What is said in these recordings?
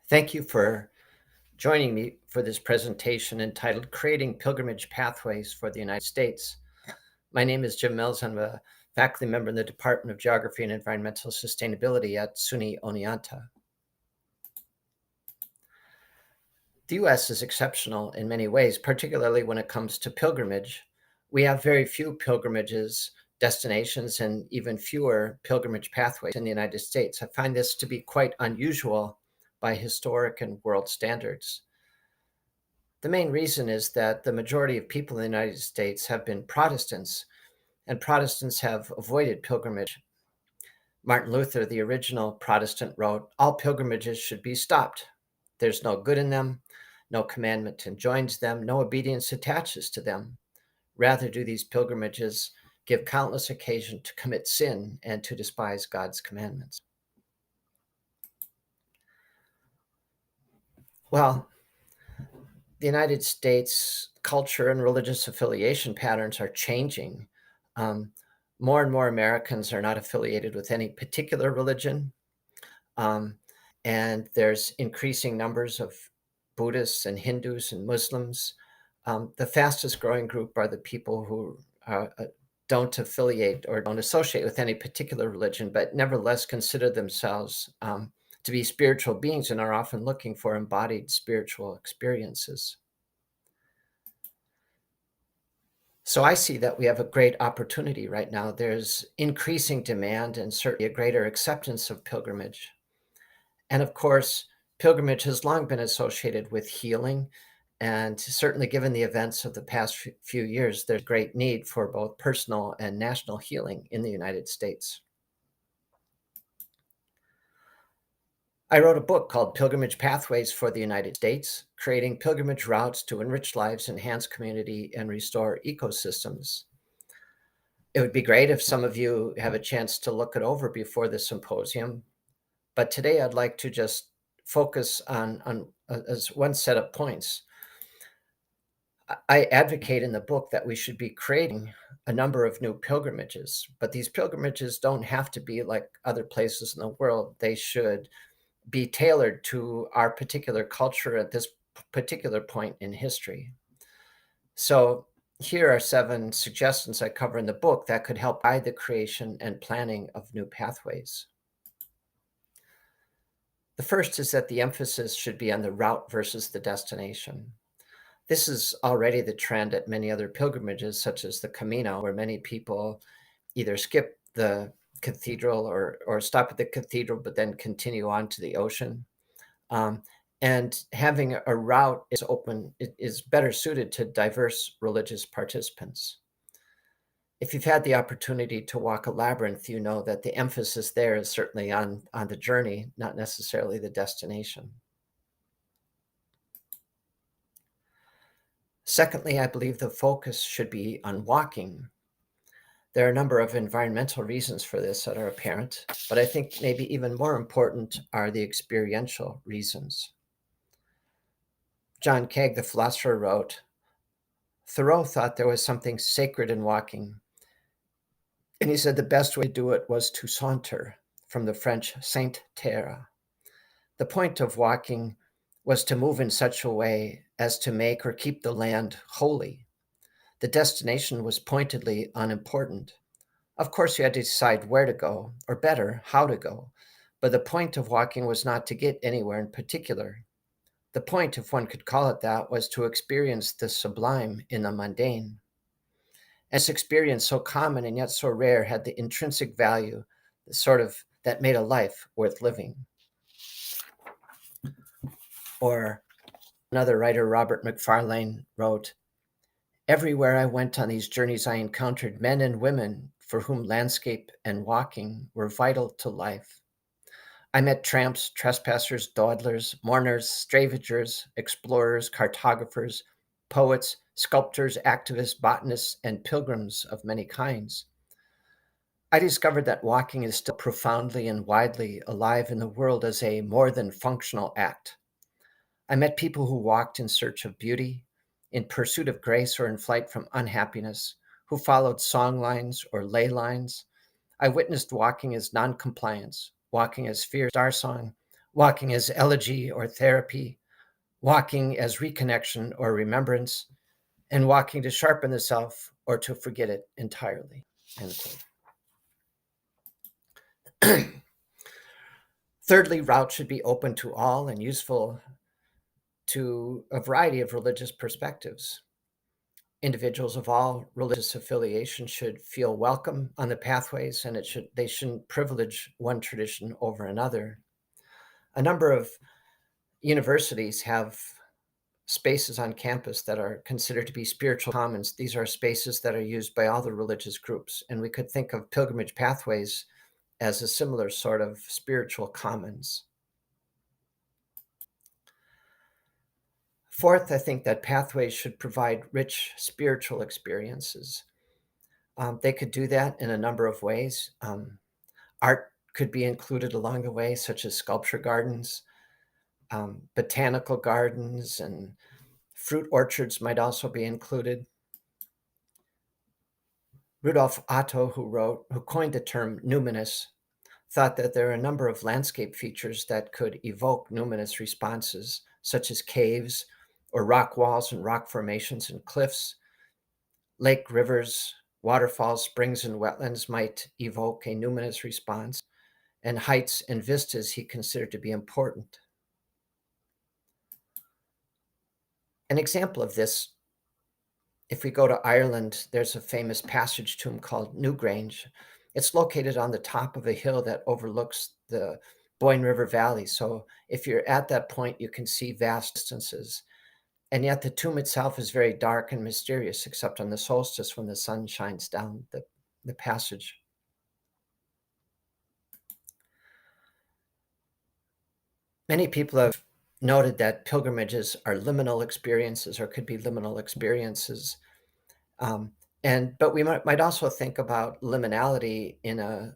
Thank you for joining me for this presentation entitled Creating Pilgrimage Pathways for the United States. My name is Jim Mills. I'm a faculty member in the Department of Geography and Environmental Sustainability at SUNY Oneonta. The U.S. is exceptional in many ways, particularly when it comes to pilgrimage. We have very few pilgrimages, destinations, and even fewer pilgrimage pathways in the United States. I find this to be quite unusual by historic and world standards. The main reason is that the majority of people in the United States have been Protestants, and Protestants have avoided pilgrimage. Martin Luther, the original Protestant, wrote, "All pilgrimages should be stopped. There's no good in them, no commandment enjoins them, no obedience attaches to them. Rather do these pilgrimages give countless occasion to commit sin and to despise God's commandments." Well, the United States culture and religious affiliation patterns are changing. Um, More and more Americans are not affiliated with any particular religion. Um, and there's increasing numbers of Buddhists and Hindus and Muslims. The fastest growing group are the people who don't affiliate or don't associate with any particular religion, but nevertheless consider themselves to be spiritual beings and are often looking for embodied spiritual experiences. So I see that we have a great opportunity right now. There's increasing demand and certainly a greater acceptance of pilgrimage. And of course, pilgrimage has long been associated with healing. And certainly, given the events of the past few years, there's great need for both personal and national healing in the United States. I wrote a book called Pilgrimage Pathways for the United States, creating pilgrimage routes to enrich lives, enhance community, and restore ecosystems. It would be great if some of you have a chance to look it over before the symposium. But today I'd like to just focus on as one set of points. I advocate in the book that we should be creating a number of new pilgrimages, but these pilgrimages don't have to be like other places in the world. They should be tailored to our particular culture at this particular point in history. So here are 7 suggestions I cover in the book that could help guide the creation and planning of new pathways. The first is that the emphasis should be on the route versus the destination. This is already the trend at many other pilgrimages, such as the Camino, where many people either skip the cathedral or stop at the cathedral, but then continue on to the ocean. Um, and having a route is better suited to diverse religious participants. If you've had the opportunity to walk a labyrinth, you know that the emphasis there is certainly on the journey, not necessarily the destination. Secondly, I believe the focus should be on walking. There are a number of environmental reasons for this that are apparent, but I think maybe even more important are the experiential reasons. John Cagg, the philosopher, wrote, "Thoreau thought there was something sacred in walking, and he said the best way to do it was to saunter, from the French saint terre. The point of walking was to move in such a way as to make or keep the land holy. The destination was pointedly unimportant. Of course, you had to decide where to go, or better, how to go, but the point of walking was not to get anywhere in particular. The point, if one could call it that, was to experience the sublime in the mundane. And this experience, so common and yet so rare, had the intrinsic value, that made a life worth living." Or another writer, Robert McFarlane, wrote, "Everywhere I went on these journeys, I encountered men and women for whom landscape and walking were vital to life. I met tramps, trespassers, dawdlers, mourners, stravagers, explorers, cartographers, poets, sculptors, activists, botanists, and pilgrims of many kinds. I discovered that walking is still profoundly and widely alive in the world as a more than functional act. I met people who walked in search of beauty, in pursuit of grace, or in flight from unhappiness, who followed song lines or ley lines. I witnessed walking as noncompliance, walking as fear star song, walking as elegy or therapy, walking as reconnection or remembrance, and walking to sharpen the self or to forget it entirely. End quote. Thirdly, routes should be open to all and useful to a variety of religious perspectives. Individuals of all religious affiliations should feel welcome on the pathways, and they shouldn't privilege one tradition over another. A number of universities have spaces on campus that are considered to be spiritual commons. These are spaces that are used by all the religious groups, and we could think of pilgrimage pathways as a similar sort of spiritual commons. Fourth, I think that pathways should provide rich spiritual experiences. They could do that in a number of ways. Art could be included along the way, such as sculpture gardens, botanical gardens, and fruit orchards might also be included. Rudolf Otto, who coined the term numinous, thought that there are a number of landscape features that could evoke numinous responses, such as caves or rock walls and rock formations and cliffs. Lake, rivers, waterfalls, springs, and wetlands might evoke a numinous response, and heights and vistas he considered to be important. An example of this, if we go to Ireland, there's a famous passage tomb called Newgrange. It's located on the top of a hill that overlooks the Boyne River Valley. So if you're at that point, you can see vast distances. And yet the tomb itself is very dark and mysterious, except on the solstice when the sun shines down the passage. Many people have noted that pilgrimages are liminal experiences or could be liminal experiences. Um, but we might also think about liminality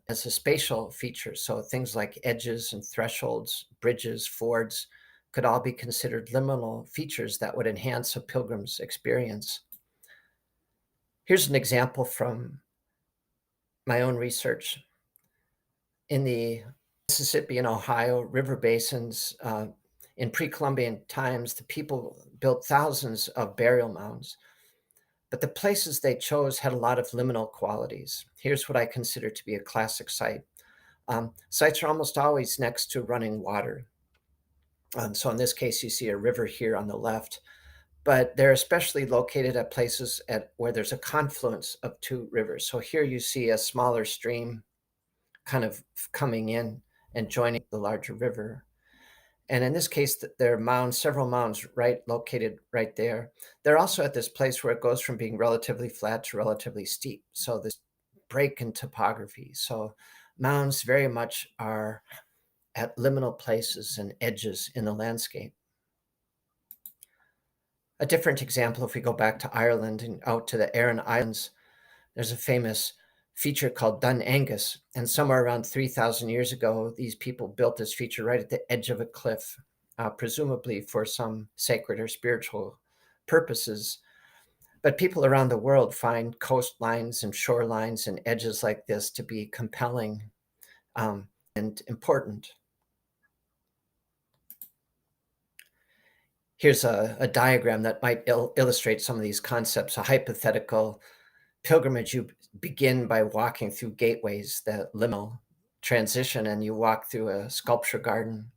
as a spatial feature. So things like edges and thresholds, bridges, fords could all be considered liminal features that would enhance a pilgrim's experience. Here's an example from my own research. In the Mississippi and Ohio river basins, in pre-Columbian times, the people built thousands of burial mounds. But the places they chose had a lot of liminal qualities. Here's what I consider to be a classic site. Sites are almost always next to running water. So in this case, you see a river here on the left, but they're especially located at places where there's a confluence of two rivers. So here you see a smaller stream kind of coming in and joining the larger river. And in this case, there are mounds, several mounds located right there. They're also at this place where it goes from being relatively flat to relatively steep. So this break in topography. So mounds very much are at liminal places and edges in the landscape. A different example, if we go back to Ireland and out to the Aran Islands, there's a famous feature called Dun Angus, and somewhere around 3,000 years ago, these people built this feature right at the edge of a cliff, presumably for some sacred or spiritual purposes. But people around the world find coastlines and shorelines and edges like this to be compelling and important. Here's a diagram that might illustrate some of these concepts. A hypothetical pilgrimage, you begin by walking through gateways, the liminal transition, and you walk through a sculpture garden,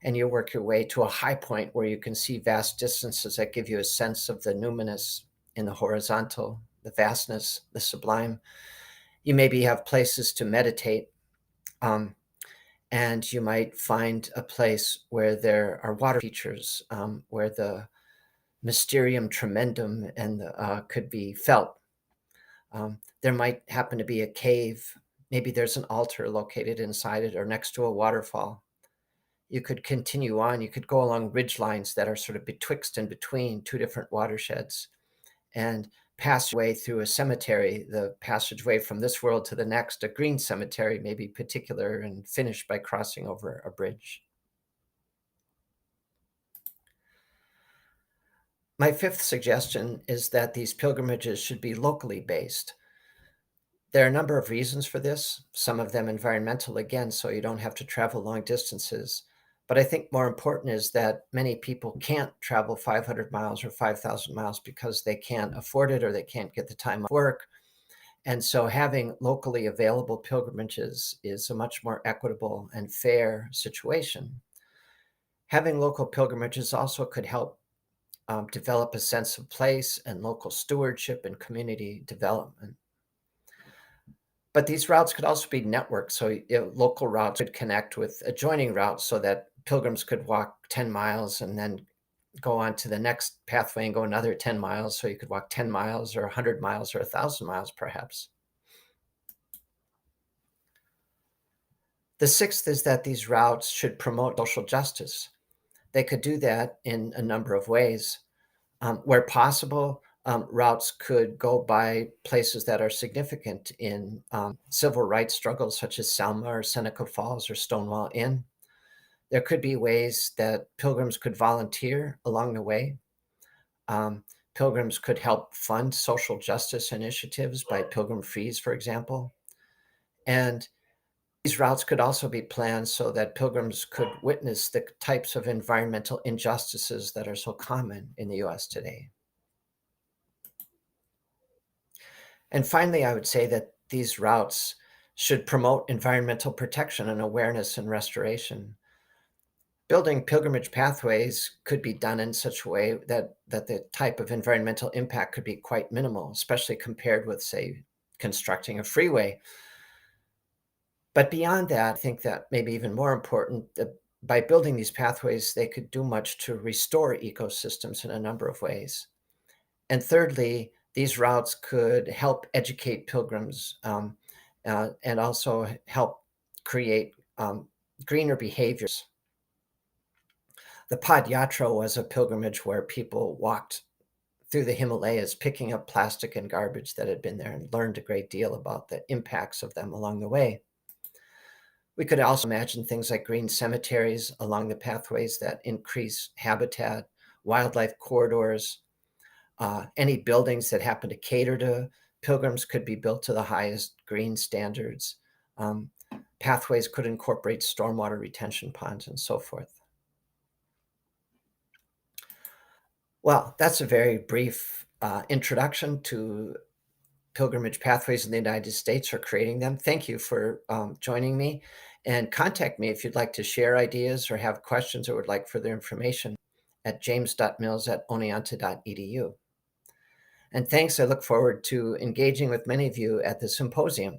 and you work your way to a high point where you can see vast distances that give you a sense of the numinous in the horizontal, the vastness, the sublime. You maybe have places to meditate, and you might find a place where there are water features, where the mysterium tremendum and could be felt. There might happen to be a cave. Maybe there's an altar located inside it or next to a waterfall. You could continue on. You could go along ridge lines that are sort of betwixt and between two different watersheds and pass your way through a cemetery, the passageway from this world to the next, a green cemetery, maybe particular, and finish by crossing over a bridge. My fifth suggestion is that these pilgrimages should be locally based. There are a number of reasons for this, some of them environmental, again, so you don't have to travel long distances. But I think more important is that many people can't travel 500 miles or 5,000 miles because they can't afford it or they can't get the time off work. And so having locally available pilgrimages is a much more equitable and fair situation. Having local pilgrimages also could help develop a sense of place and local stewardship and community development. But these routes could also be networked, so local routes could connect with adjoining routes so that pilgrims could walk 10 miles and then go on to the next pathway and go another 10 miles. So you could walk 10 miles or 100 miles or 1,000 miles, perhaps. The sixth is that these routes should promote social justice. They could do that in a number of ways. Where possible, routes could go by places that are significant in civil rights struggles, such as Selma or Seneca Falls or Stonewall Inn. There could be ways that pilgrims could volunteer along the way. Pilgrims could help fund social justice initiatives by pilgrim fees, for example. And these routes could also be planned so that pilgrims could witness the types of environmental injustices that are so common in the US today. And finally, I would say that these routes should promote environmental protection and awareness and restoration. Building pilgrimage pathways could be done in such a way that the type of environmental impact could be quite minimal, especially compared with, say, constructing a freeway. But beyond that, I think that maybe even more important, that by building these pathways, they could do much to restore ecosystems in a number of ways. And thirdly, these routes could help educate pilgrims and also help create greener behaviors. The Pad Yatra was a pilgrimage where people walked through the Himalayas, picking up plastic and garbage that had been there and learned a great deal about the impacts of them along the way. We could also imagine things like green cemeteries along the pathways that increase habitat, wildlife corridors, any buildings that happen to cater to pilgrims could be built to the highest green standards. Um, Pathways could incorporate stormwater retention ponds and so forth. Well, that's a very brief introduction to pilgrimage pathways in the United States or creating them. Thank you for joining me, and contact me if you'd like to share ideas or have questions or would like further information at james.mills@oneonta.edu. And thanks. I look forward to engaging with many of you at the symposium.